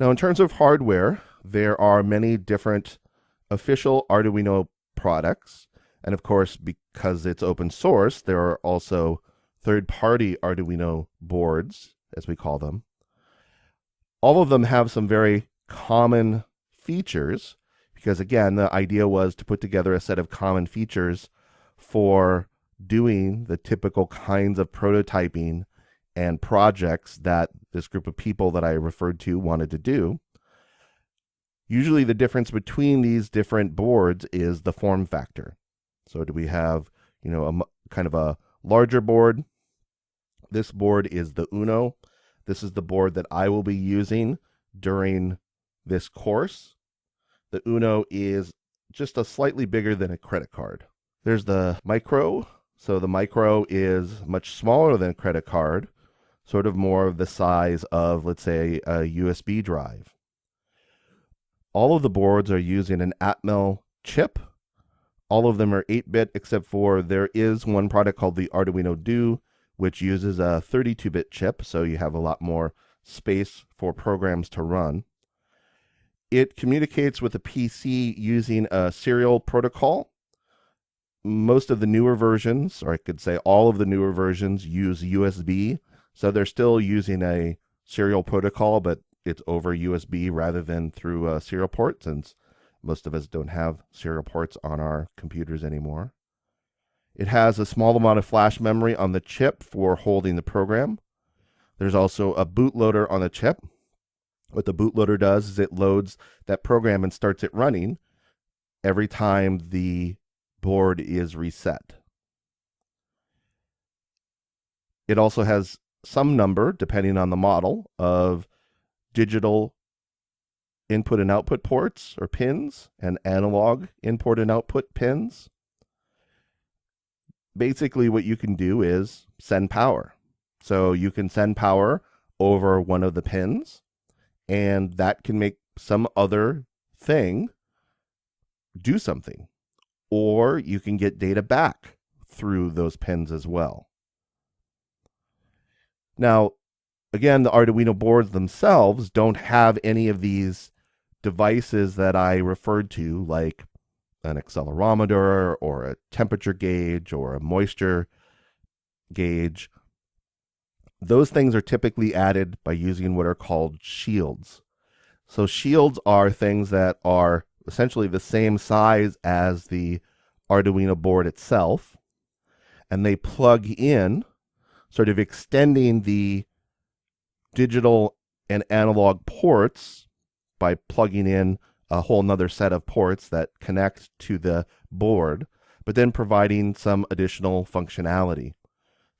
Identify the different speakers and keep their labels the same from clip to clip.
Speaker 1: Now, in terms of hardware, there are many different official Arduino products. And of course, because it's open source, there are also third-party Arduino boards, as we call them. All of them have some very common features because, again, the idea was to put together a set of common features for doing the typical kinds of prototyping and projects that this group of people that I referred to wanted to do. Usually the difference between these different boards is the form factor. So do we have, kind of a larger board? This board is the Uno. This is the board that I will be using during this course. The Uno is just a slightly bigger than a credit card. There's the Micro. So the Micro is much smaller than a credit card, sort of more of the size of, let's say, a USB drive. All of the boards are using an Atmel chip. All of them are 8-bit, except for there is one product called the Arduino Do, which uses a 32-bit chip, so you have a lot more space for programs to run. It communicates with a PC using a serial protocol. Most of the newer versions, or I could say all of the newer versions, use USB, so they're still using a serial protocol, but it's over USB rather than through a serial port, since most of us don't have serial ports on our computers anymore. It has a small amount of flash memory on the chip for holding the program. There's also a bootloader on the chip. What the bootloader does is it loads that program and starts it running every time the board is reset. It also has some number, depending on the model, of digital input and output ports or pins and analog input and output pins. Basically, what you can do is send power. So you can send power over one of the pins, and that can make some other thing do something. Or you can get data back through those pins as well. Now, again, the Arduino boards themselves don't have any of these devices that I referred to, like an accelerometer or a temperature gauge or a moisture gauge. Those things are typically added by using what are called shields. So shields are things that are essentially the same size as the Arduino board itself, and they plug in, sort of extending the digital and analog ports by plugging in a whole nother set of ports that connect to the board, but then providing some additional functionality.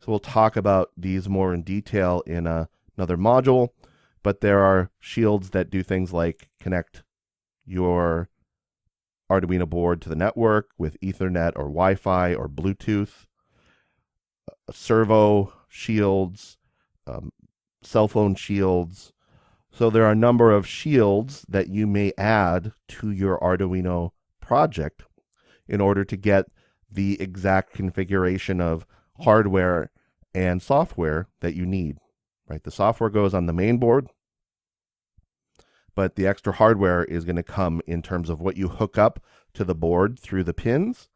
Speaker 1: So we'll talk about these more in detail in another module, but there are shields that do things like connect your Arduino board to the network with Ethernet or Wi-Fi or Bluetooth, servo shields, cell phone shields. So there are a number of shields that you may add to your Arduino project in order to get the exact configuration of hardware and software that you need. Right? The software goes on the main board, but the extra hardware is going to come in terms of what you hook up to the board through the pins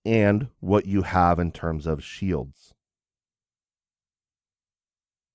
Speaker 1: and what you have in terms of shields.